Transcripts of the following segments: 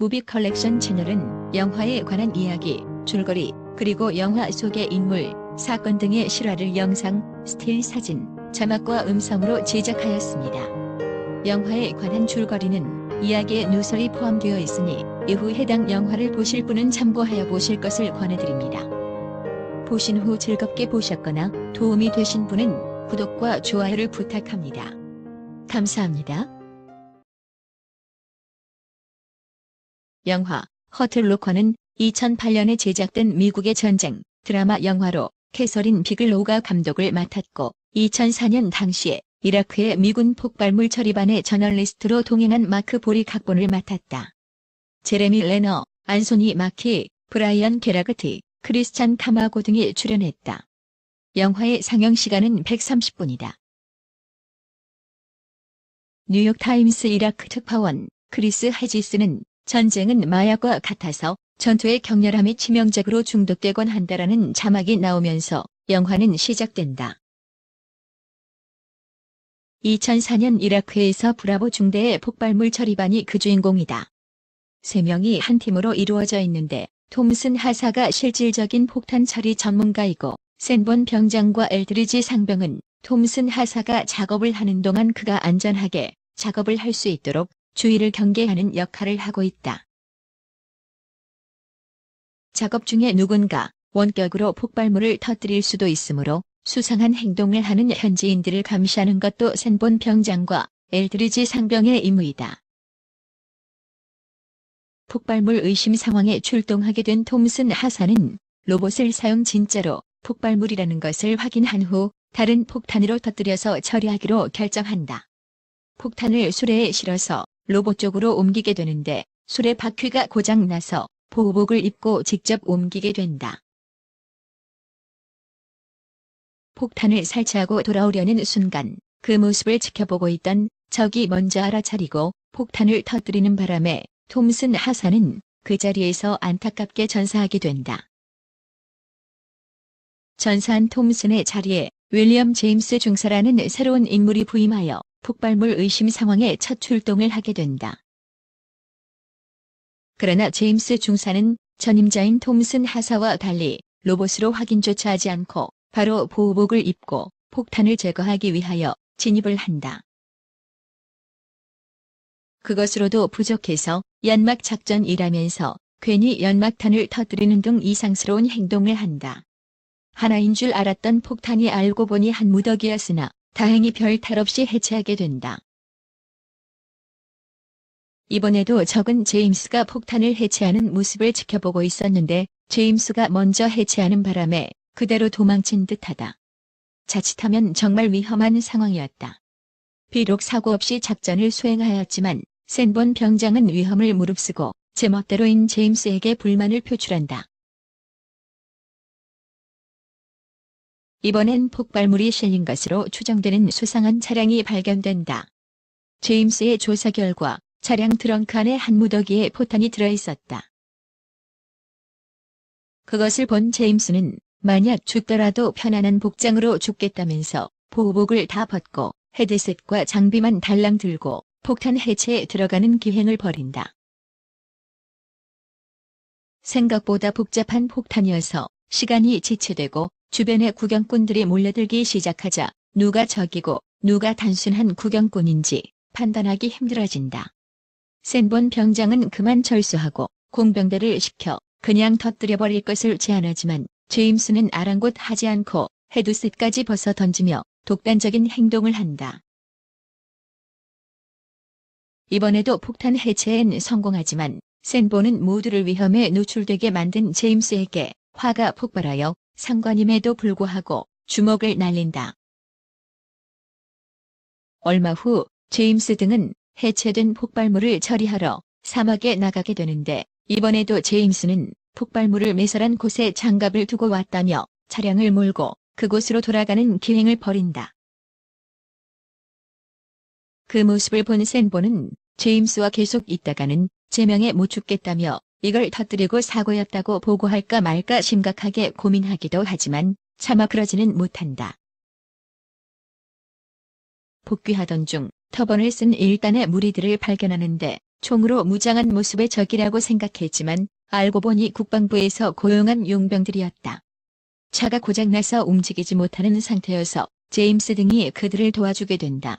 무비 컬렉션 채널은 영화에 관한 이야기, 줄거리, 그리고 영화 속의 인물, 사건 등의 실화를 영상, 스틸 사진, 자막과 음성으로 제작하였습니다. 영화에 관한 줄거리는 이야기의 누설이 포함되어 있으니 이후 해당 영화를 보실 분은 참고하여 보실 것을 권해드립니다. 보신 후 즐겁게 보셨거나 도움이 되신 분은 구독과 좋아요를 부탁합니다. 감사합니다. 영화 허틀 로커는 2008년에 제작된 미국의 전쟁 드라마 영화로 캐서린 비글로우가 감독을 맡았고 2004년 당시에 이라크의 미군 폭발물 처리반의 저널리스트로 동행한 마크 볼이 각본을 맡았다. 제레미 레너, 안소니 마키, 브라이언 게라그트, 크리스찬 카마고 등이 출연했다. 영화의 상영 시간은 130분이다. 뉴욕타임스 이라크 특파원 크리스 해지스는 전쟁은 마약과 같아서 전투의 격렬함에 치명적으로 중독되곤 한다라는 자막이 나오면서 영화는 시작된다. 2004년 이라크에서 브라보 중대의 폭발물 처리반이 그 주인공이다. 3명이 한 팀으로 이루어져 있는데 톰슨 하사가 실질적인 폭탄 처리 전문가이고 샌본 병장과 엘드리지 상병은 톰슨 하사가 작업을 하는 동안 그가 안전하게 작업을 할 수 있도록 주의를 경계하는 역할을 하고 있다. 작업 중에 누군가 원격으로 폭발물을 터뜨릴 수도 있으므로 수상한 행동을 하는 현지인들을 감시하는 것도 샌본 병장과 엘드리지 상병의 임무이다. 폭발물 의심 상황에 출동하게 된 톰슨 하사는 로봇을 사용 진짜로 폭발물이라는 것을 확인한 후 다른 폭탄으로 터뜨려서 처리하기로 결정한다. 폭탄을 수레에 실어서 로봇 쪽으로 옮기게 되는데 수레 바퀴가 고장나서 보호복을 입고 직접 옮기게 된다. 폭탄을 설치하고 돌아오려는 순간 그 모습을 지켜보고 있던 적이 먼저 알아차리고 폭탄을 터뜨리는 바람에 톰슨 하사는 그 자리에서 안타깝게 전사하게 된다. 전사한 톰슨의 자리에 윌리엄 제임스 중사라는 새로운 인물이 부임하여 폭발물 의심 상황에 첫 출동을 하게 된다. 그러나 제임스 중사는 전임자인 톰슨 하사와 달리 로봇으로 확인조차 하지 않고 바로 보호복을 입고 폭탄을 제거하기 위하여 진입을 한다. 그것으로도 부족해서 연막 작전이라면서 괜히 연막탄을 터뜨리는 등 이상스러운 행동을 한다. 하나인 줄 알았던 폭탄이 알고 보니 한 무더기였으나 다행히 별 탈 없이 해체하게 된다. 이번에도 적은 제임스가 폭탄을 해체하는 모습을 지켜보고 있었는데 제임스가 먼저 해체하는 바람에 그대로 도망친 듯하다. 자칫하면 정말 위험한 상황이었다. 비록 사고 없이 작전을 수행하였지만 샌본 병장은 위험을 무릅쓰고 제멋대로인 제임스에게 불만을 표출한다. 이번엔 폭발물이 실린 것으로 추정되는 수상한 차량이 발견된다. 제임스의 조사 결과 차량 트렁크 안에 한 무더기에 포탄이 들어있었다. 그것을 본 제임스는 만약 죽더라도 편안한 복장으로 죽겠다면서 보호복을 다 벗고 헤드셋과 장비만 달랑 들고 폭탄 해체에 들어가는 기행을 벌인다. 생각보다 복잡한 폭탄이어서 시간이 지체되고 주변의 구경꾼들이 몰려들기 시작하자 누가 적이고 누가 단순한 구경꾼인지 판단하기 힘들어진다. 샌본 병장은 그만 철수하고 공병대를 시켜 그냥 터뜨려버릴 것을 제안하지만 제임스는 아랑곳하지 않고 헤드셋까지 벗어 던지며 독단적인 행동을 한다. 이번에도 폭탄 해체엔 성공하지만 샌본은 모두를 위험에 노출되게 만든 제임스에게 화가 폭발하여 상관임에도 불구하고 주먹을 날린다. 얼마 후 제임스 등은 해체된 폭발물을 처리하러 사막에 나가게 되는데 이번에도 제임스는 폭발물을 매설한 곳에 장갑을 두고 왔다며 차량을 몰고 그곳으로 돌아가는 기행을 벌인다. 그 모습을 본 샌본은 제임스와 계속 있다가는 제명에 못 죽겠다며 이걸 터뜨리고 사고였다고 보고할까 말까 심각하게 고민하기도 하지만 차마 그러지는 못한다. 복귀하던 중 터번을 쓴 1단의 무리들을 발견하는데 총으로 무장한 모습의 적이라고 생각했지만 알고 보니 국방부에서 고용한 용병들이었다. 차가 고장나서 움직이지 못하는 상태여서 제임스 등이 그들을 도와주게 된다.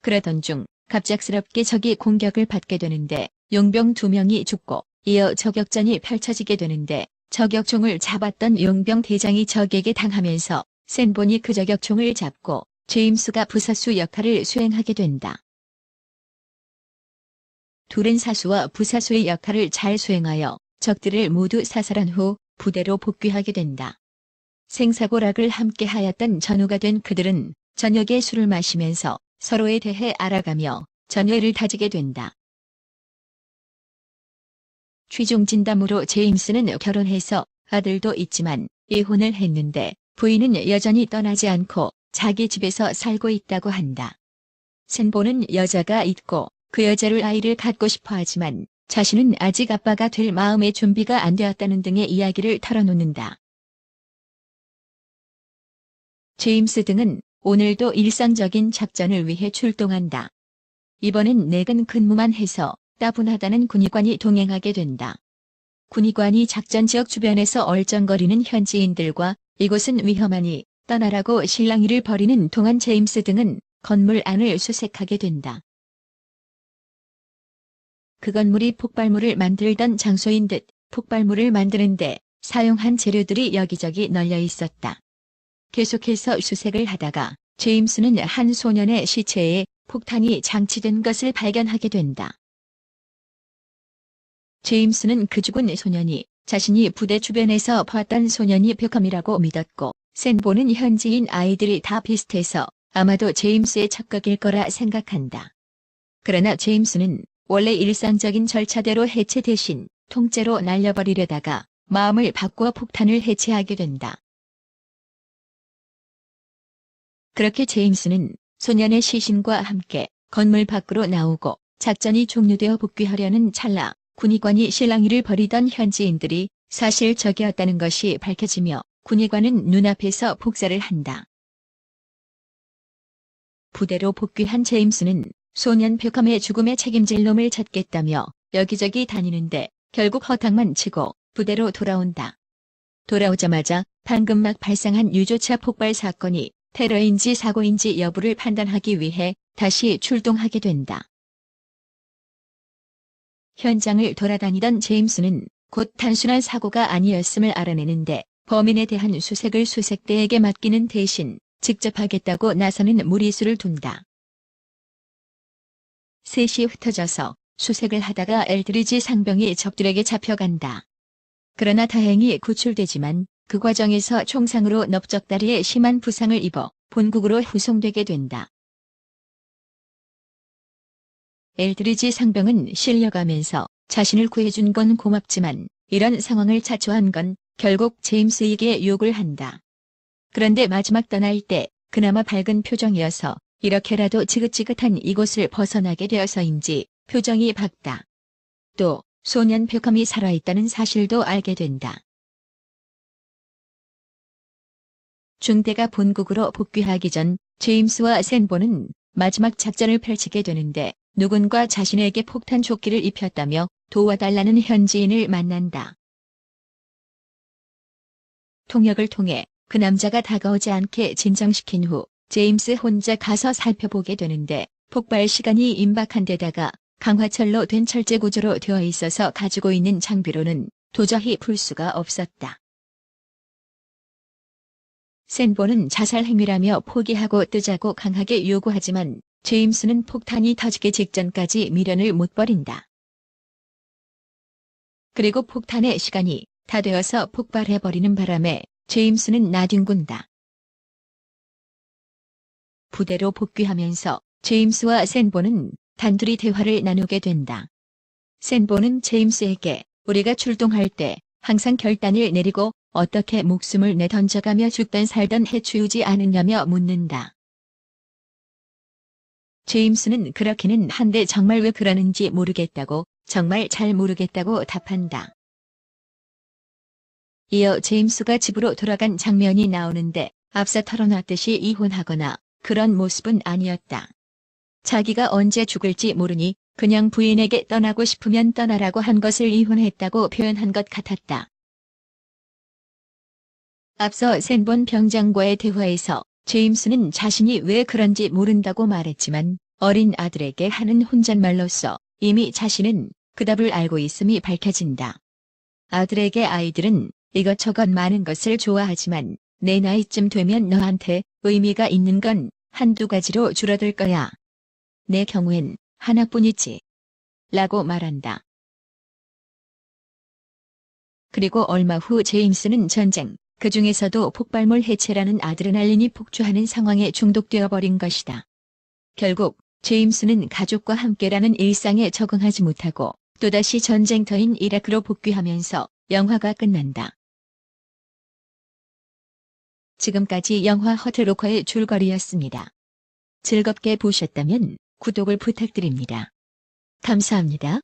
그러던 중 갑작스럽게 적이 공격을 받게 되는데 용병 2명이 죽고 이어 저격전이 펼쳐지게 되는데 저격총을 잡았던 용병 대장이 적에게 당하면서 샌본이 그 저격총을 잡고 제임스가 부사수 역할을 수행하게 된다. 둘은 사수와 부사수의 역할을 잘 수행하여 적들을 모두 사살한 후 부대로 복귀하게 된다. 생사고락을 함께 하였던 전우가 된 그들은 저녁에 술을 마시면서 서로에 대해 알아가며 전율을 다지게 된다. 최종 진담으로 제임스는 결혼해서 아들도 있지만 이혼을 했는데 부인은 여전히 떠나지 않고 자기 집에서 살고 있다고 한다. 샌본은 여자가 있고 그 여자를 아이를 갖고 싶어 하지만 자신은 아직 아빠가 될 마음의 준비가 안 되었다는 등의 이야기를 털어놓는다. 제임스 등은 오늘도 일상적인 작전을 위해 출동한다. 이번엔 내근 근무만 해서 따분하다는 군의관이 동행하게 된다. 군의관이 작전 지역 주변에서 얼쩡거리는 현지인들과 이곳은 위험하니 떠나라고 실랑이를 벌이는 동안 제임스 등은 건물 안을 수색하게 된다. 그 건물이 폭발물을 만들던 장소인 듯 폭발물을 만드는데 사용한 재료들이 여기저기 널려 있었다. 계속해서 수색을 하다가 제임스는 한 소년의 시체에 폭탄이 장치된 것을 발견하게 된다. 제임스는 그 죽은 소년이 자신이 부대 주변에서 봤던 소년이 베컴이라고 믿었고 샌본은 현지인 아이들이 다 비슷해서 아마도 제임스의 착각일 거라 생각한다. 그러나 제임스는 원래 일상적인 절차대로 해체 대신 통째로 날려버리려다가 마음을 바꾸어 폭탄을 해체하게 된다. 그렇게 제임스는 소년의 시신과 함께 건물 밖으로 나오고 작전이 종료되어 복귀하려는 찰나 군의관이 실랑이를 벌이던 현지인들이 사실 적이었다는 것이 밝혀지며 군의관은 눈앞에서 복사를 한다. 부대로 복귀한 제임스는 소년 베컴의 죽음에 책임질 놈을 찾겠다며 여기저기 다니는데 결국 허탕만 치고 부대로 돌아온다. 돌아오자마자 방금 막 발생한 유조차 폭발 사건이 테러인지 사고인지 여부를 판단하기 위해 다시 출동하게 된다. 현장을 돌아다니던 제임스는 곧 단순한 사고가 아니었음을 알아내는데 범인에 대한 수색을 수색대에게 맡기는 대신 직접 하겠다고 나서는 무리수를 둔다. 셋이 흩어져서 수색을 하다가 엘드리지 상병이 적들에게 잡혀간다. 그러나 다행히 구출되지만 그 과정에서 총상으로 넓적다리에 심한 부상을 입어 본국으로 후송되게 된다. 엘드리지 상병은 실려가면서 자신을 구해준 건 고맙지만 이런 상황을 자초한 건 결국 제임스에게 욕을 한다. 그런데 마지막 떠날 때 그나마 밝은 표정이어서 이렇게라도 지긋지긋한 이곳을 벗어나게 되어서인지 표정이 밝다. 또 소년 베컴이 살아있다는 사실도 알게 된다. 중대가 본국으로 복귀하기 전 제임스와 샌본은 마지막 작전을 펼치게 되는데 누군가 자신에게 폭탄 조끼를 입혔다며 도와달라는 현지인을 만난다. 통역을 통해 그 남자가 다가오지 않게 진정시킨 후 제임스 혼자 가서 살펴보게 되는데 폭발 시간이 임박한 데다가 강화철로 된 철제 구조로 되어 있어서 가지고 있는 장비로는 도저히 풀 수가 없었다. 샌본은 자살 행위라며 포기하고 뜨자고 강하게 요구하지만 제임스는 폭탄이 터지기 직전까지 미련을 못 버린다. 그리고 폭탄의 시간이 다 되어서 폭발해버리는 바람에 제임스는 나뒹군다. 부대로 복귀하면서 제임스와 샌본은 단둘이 대화를 나누게 된다. 샌본은 제임스에게 우리가 출동할 때 항상 결단을 내리고 어떻게 목숨을 내던져가며 죽던 살던 해치우지 않느냐며 묻는다. 제임스는 그렇기는 한데 정말 왜 그러는지 모르겠다고 정말 잘 모르겠다고 답한다. 이어 제임스가 집으로 돌아간 장면이 나오는데 앞서 털어놨듯이 이혼하거나 그런 모습은 아니었다. 자기가 언제 죽을지 모르니 그냥 부인에게 떠나고 싶으면 떠나라고 한 것을 이혼했다고 표현한 것 같았다. 앞서 샌본 병장과의 대화에서 제임스는 자신이 왜 그런지 모른다고 말했지만 어린 아들에게 하는 혼잣말로써 이미 자신은 그 답을 알고 있음이 밝혀진다. 아들에게 아이들은 이것저것 많은 것을 좋아하지만 내 나이쯤 되면 너한테 의미가 있는 건 한두 가지로 줄어들 거야. 내 경우엔 하나뿐이지. 라고 말한다. 그리고 얼마 후 제임스는 전쟁, 그 중에서도 폭발물 해체라는 아드레날린이 폭주하는 상황에 중독되어 버린 것이다. 결국 제임스는 가족과 함께라는 일상에 적응하지 못하고 또다시 전쟁터인 이라크로 복귀하면서 영화가 끝난다. 지금까지 영화 허트로커의 줄거리였습니다. 즐겁게 보셨다면 구독을 부탁드립니다. 감사합니다.